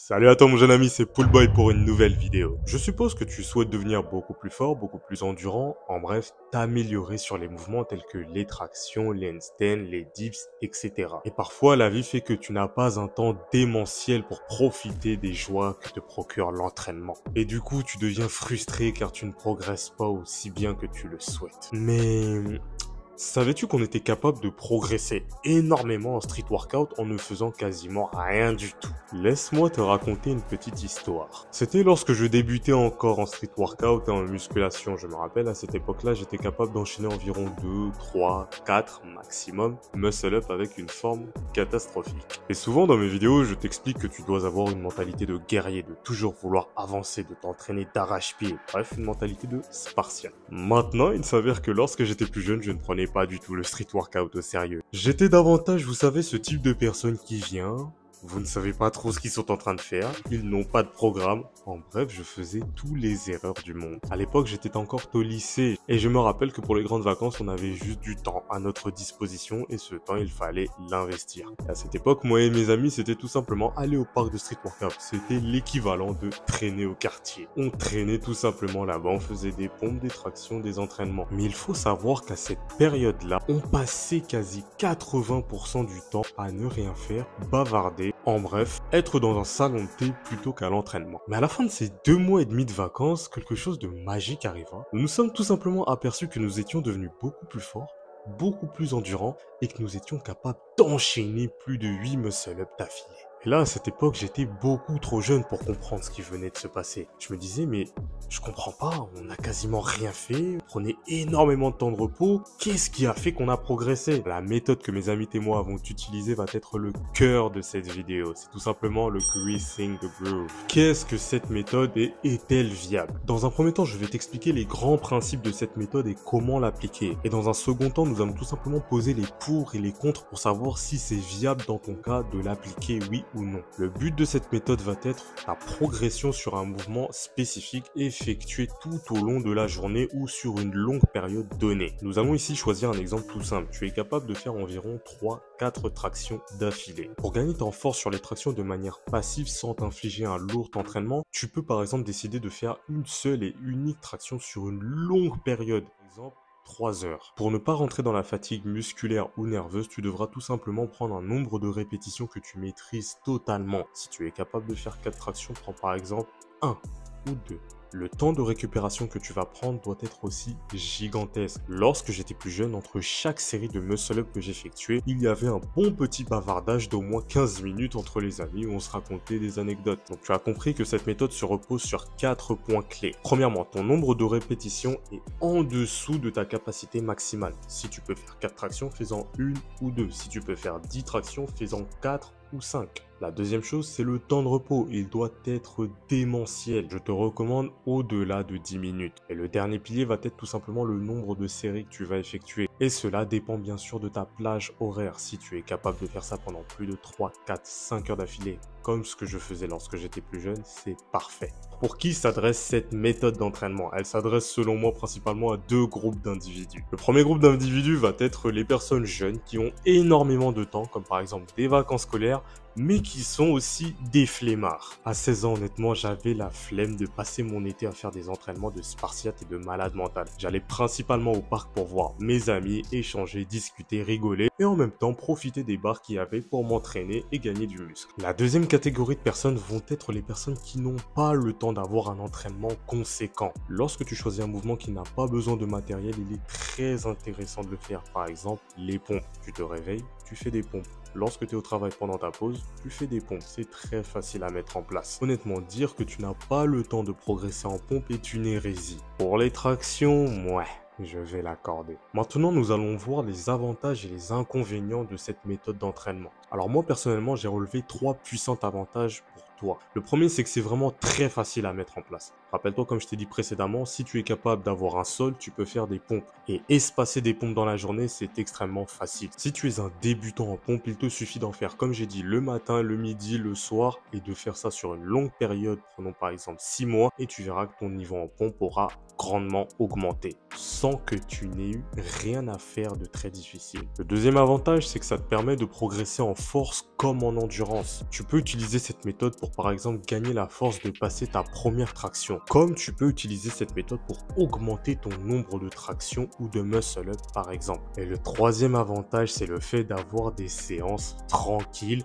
Salut à toi mon jeune ami, c'est Poolboy pour une nouvelle vidéo. Je suppose que tu souhaites devenir beaucoup plus fort, beaucoup plus endurant, en bref, t'améliorer sur les mouvements tels que les tractions, les handstands, les dips, etc. Et parfois la vie fait que tu n'as pas un temps démentiel pour profiter des joies que te procure l'entraînement. Et du coup tu deviens frustré car tu ne progresses pas aussi bien que tu le souhaites. Mais savais-tu qu'on était capable de progresser énormément en street workout en ne faisant quasiment rien du tout? Laisse-moi te raconter une petite histoire. C'était lorsque je débutais encore en street workout et en musculation. Je me rappelle, à cette époque-là, j'étais capable d'enchaîner environ 2, 3, 4 maximum muscle-up avec une forme catastrophique. Et souvent dans mes vidéos, je t'explique que tu dois avoir une mentalité de guerrier, de toujours vouloir avancer, de t'entraîner d'arrache-pied. Bref, une mentalité de spartiate. Maintenant, il s'avère que lorsque j'étais plus jeune, je ne prenais pas du tout le street workout au sérieux. J'étais davantage, vous savez, ce type de personne qui vient, vous ne savez pas trop ce qu'ils sont en train de faire, ils n'ont pas de programme. En bref, je faisais tous les erreurs du monde. À l'époque, j'étais encore au lycée et je me rappelle que pour les grandes vacances, on avait juste du temps à notre disposition et ce temps, il fallait l'investir. À cette époque, moi et mes amis, c'était tout simplement aller au parc de street workout. C'était l'équivalent de traîner au quartier. On traînait tout simplement là-bas, on faisait des pompes, des tractions, des entraînements. Mais il faut savoir qu'à cette période-là, on passait quasi 80% du temps à ne rien faire, bavarder, en bref, être dans un salon de thé plutôt qu'à l'entraînement. Mais à la fin de ces 2 mois et demi de vacances, quelque chose de magique arriva. Nous nous sommes tout simplement aperçus que nous étions devenus beaucoup plus forts, beaucoup plus endurants et que nous étions capables d'enchaîner plus de 8 muscle-up d'affilée. Et là, à cette époque, j'étais beaucoup trop jeune pour comprendre ce qui venait de se passer. Je me disais, mais je comprends pas, on n'a quasiment rien fait, on prenait énormément de temps de repos, qu'est-ce qui a fait qu'on a progressé? La méthode que mes amis et moi avons utilisée va être le cœur de cette vidéo. C'est tout simplement le Greasing the Groove. Qu'est-ce que cette méthode et est-elle viable? Dans un premier temps, je vais t'expliquer les grands principes de cette méthode et comment l'appliquer. Et dans un second temps, nous allons tout simplement poser les pour et les contre pour savoir si c'est viable dans ton cas de l'appliquer, oui ou non. Le but de cette méthode va être la progression sur un mouvement spécifique effectué tout au long de la journée ou sur une longue période donnée. Nous allons ici choisir un exemple tout simple. Tu es capable de faire environ 3-4 tractions d'affilée. Pour gagner en force sur les tractions de manière passive sans t'infliger un lourd entraînement, tu peux par exemple décider de faire une seule et unique traction sur une longue période. Par exemple, 3 heures. Pour ne pas rentrer dans la fatigue musculaire ou nerveuse, tu devras tout simplement prendre un nombre de répétitions que tu maîtrises totalement. Si tu es capable de faire 4 tractions, prends par exemple 1 ou 2. Le temps de récupération que tu vas prendre doit être aussi gigantesque. Lorsque j'étais plus jeune, entre chaque série de muscle-up que j'effectuais, il y avait un bon petit bavardage d'au moins 15 minutes entre les amis où on se racontait des anecdotes. Donc tu as compris que cette méthode se repose sur 4 points clés. Premièrement, ton nombre de répétitions est en dessous de ta capacité maximale. Si tu peux faire 4 tractions, fais-en 1 ou 2. Si tu peux faire 10 tractions, fais-en 4 ou 5. La deuxième chose, c'est le temps de repos. Il doit être démentiel. Je te recommande au-delà de 10 minutes. Et le dernier pilier va être tout simplement le nombre de séries que tu vas effectuer. Et cela dépend bien sûr de ta plage horaire. Si tu es capable de faire ça pendant plus de 3, 4, 5 heures d'affilée, comme ce que je faisais lorsque j'étais plus jeune, c'est parfait. Pour qui s'adresse cette méthode d'entraînement? Elle s'adresse selon moi principalement à 2 groupes d'individus. Le premier groupe d'individus va être les personnes jeunes qui ont énormément de temps, comme par exemple des vacances scolaires, mais qui sont aussi des flemmards. À 16 ans, honnêtement, j'avais la flemme de passer mon été à faire des entraînements de spartiate et de malade mental. J'allais principalement au parc pour voir mes amis, échanger, discuter, rigoler et en même temps profiter des bars qu'il y avait pour m'entraîner et gagner du muscle. La deuxième catégorie de personnes vont être les personnes qui n'ont pas le temps d'avoir un entraînement conséquent. Lorsque tu choisis un mouvement qui n'a pas besoin de matériel, il est très intéressant de le faire. Par exemple, les pompes. Tu te réveilles, tu fais des pompes. Lorsque tu es au travail pendant ta pause, tu fais des pompes. C'est très facile à mettre en place. Honnêtement, dire que tu n'as pas le temps de progresser en pompe est une hérésie. Pour les tractions, ouais, je vais l'accorder. Maintenant, nous allons voir les avantages et les inconvénients de cette méthode d'entraînement. Alors moi, personnellement, j'ai relevé 3 puissants avantages pour toi. Le premier, c'est que c'est vraiment très facile à mettre en place. Rappelle-toi, comme je t'ai dit précédemment, si tu es capable d'avoir un sol, tu peux faire des pompes. Et espacer des pompes dans la journée, c'est extrêmement facile. Si tu es un débutant en pompe, il te suffit d'en faire, comme j'ai dit, le matin, le midi, le soir, et de faire ça sur une longue période, prenons par exemple 6 mois, et tu verras que ton niveau en pompe aura grandement augmenté, sans que tu n'aies eu rien à faire de très difficile. Le deuxième avantage, c'est que ça te permet de progresser en force comme en endurance. Tu peux utiliser cette méthode pour par exemple gagner la force de passer ta première traction. Comme tu peux utiliser cette méthode pour augmenter ton nombre de tractions ou de muscle up par exemple. Et le troisième avantage, c'est le fait d'avoir des séances tranquilles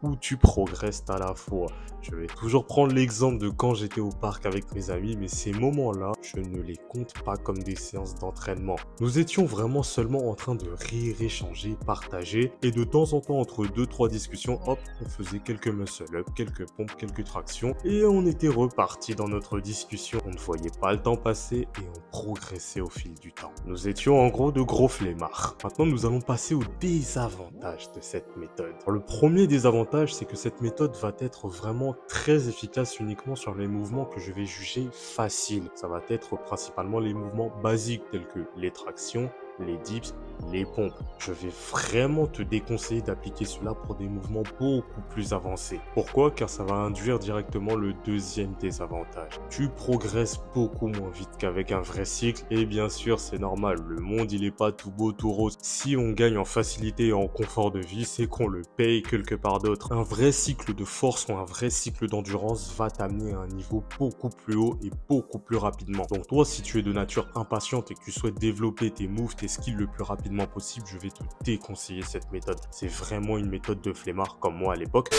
où tu progresses à la fois. Je vais toujours prendre l'exemple de quand j'étais au parc avec mes amis, mais ces moments-là, je ne les compte pas comme des séances d'entraînement. Nous étions vraiment seulement en train de rire, échanger, partager, et de temps en temps, entre 2-3 discussions, hop, on faisait quelques muscle-up, quelques pompes, quelques tractions, et on était reparti dans notre discussion. On ne voyait pas le temps passer, et on progressait au fil du temps. Nous étions en gros de gros flemmards. Maintenant, nous allons passer aux désavantages de cette méthode. Alors, le premier désavantage, c'est que cette méthode va être vraiment très efficace uniquement sur les mouvements que je vais juger faciles. Ça va être principalement les mouvements basiques tels que les tractions, les dips, les pompes. Je vais vraiment te déconseiller d'appliquer cela pour des mouvements beaucoup plus avancés. Pourquoi? Car ça va induire directement le deuxième désavantage. Tu progresses beaucoup moins vite qu'avec un vrai cycle et bien sûr c'est normal, le monde il est pas tout beau tout rose. Si on gagne en facilité et en confort de vie, c'est qu'on le paye quelque part d'autre. Un vrai cycle de force ou un vrai cycle d'endurance va t'amener à un niveau beaucoup plus haut et beaucoup plus rapidement. Donc toi, si tu es de nature impatiente et que tu souhaites développer tes moves, tes skills le plus rapidement possible, je vais te déconseiller cette méthode. C'est vraiment une méthode de flemmard comme moi à l'époque.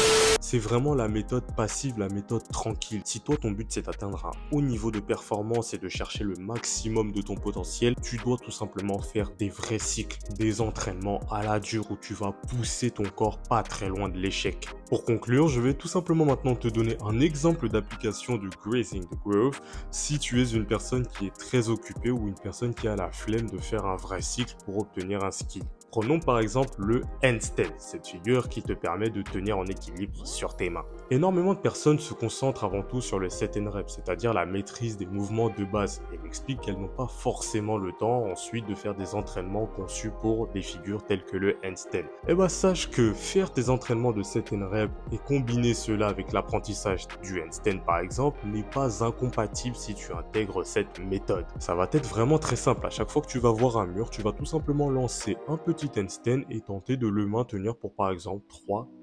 C'est vraiment la méthode passive, la méthode tranquille. Si toi ton but c'est d'atteindre un haut niveau de performance et de chercher le maximum de ton potentiel, tu dois tout simplement faire des vrais cycles, des entraînements à la dure où tu vas pousser ton corps pas très loin de l'échec. Pour conclure, je vais tout simplement maintenant te donner un exemple d'application du Grazing the Growth si tu es une personne qui est très occupée ou une personne qui a la flemme de faire un vrai cycle pour obtenir un skill. Prenons par exemple le handstand, cette figure qui te permet de tenir en équilibre sur tes mains. Énormément de personnes se concentrent avant tout sur le set and rep, c'est-à-dire la maîtrise des mouvements de base, et m'expliquent qu'elles n'ont pas forcément le temps ensuite de faire des entraînements conçus pour des figures telles que le handstand. Et bah sache que faire tes entraînements de set and rep et combiner cela avec l'apprentissage du handstand par exemple n'est pas incompatible si tu intègres cette méthode. Ça va être vraiment très simple, à chaque fois que tu vas voir un mur, tu vas tout simplement lancer un petit handstand et tenter de le maintenir pour par exemple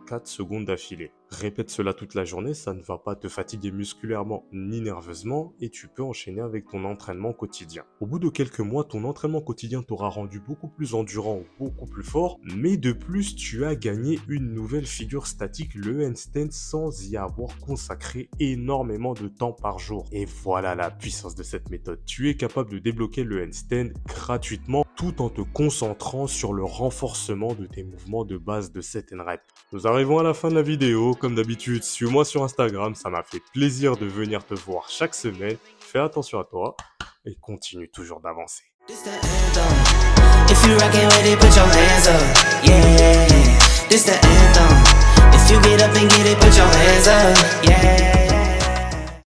3-4 secondes d'affilée. Répète cela toute la journée, ça ne va pas te fatiguer musculairement ni nerveusement et tu peux enchaîner avec ton entraînement quotidien. Au bout de quelques mois, ton entraînement quotidien t'aura rendu beaucoup plus endurant ou beaucoup plus fort, mais de plus tu as gagné une nouvelle figure statique, le handstand, sans y avoir consacré énormément de temps par jour. Et voilà la puissance de cette méthode. Tu es capable de débloquer le handstand gratuitement tout en te concentrant sur le renforcement de tes mouvements de base de set and rep. Nous arrivons à la fin de la vidéo. Comme d'habitude, suis-moi sur Instagram, ça m'a fait plaisir de venir te voir chaque semaine. Fais attention à toi et continue toujours d'avancer. If you get up and get it, put your hands up.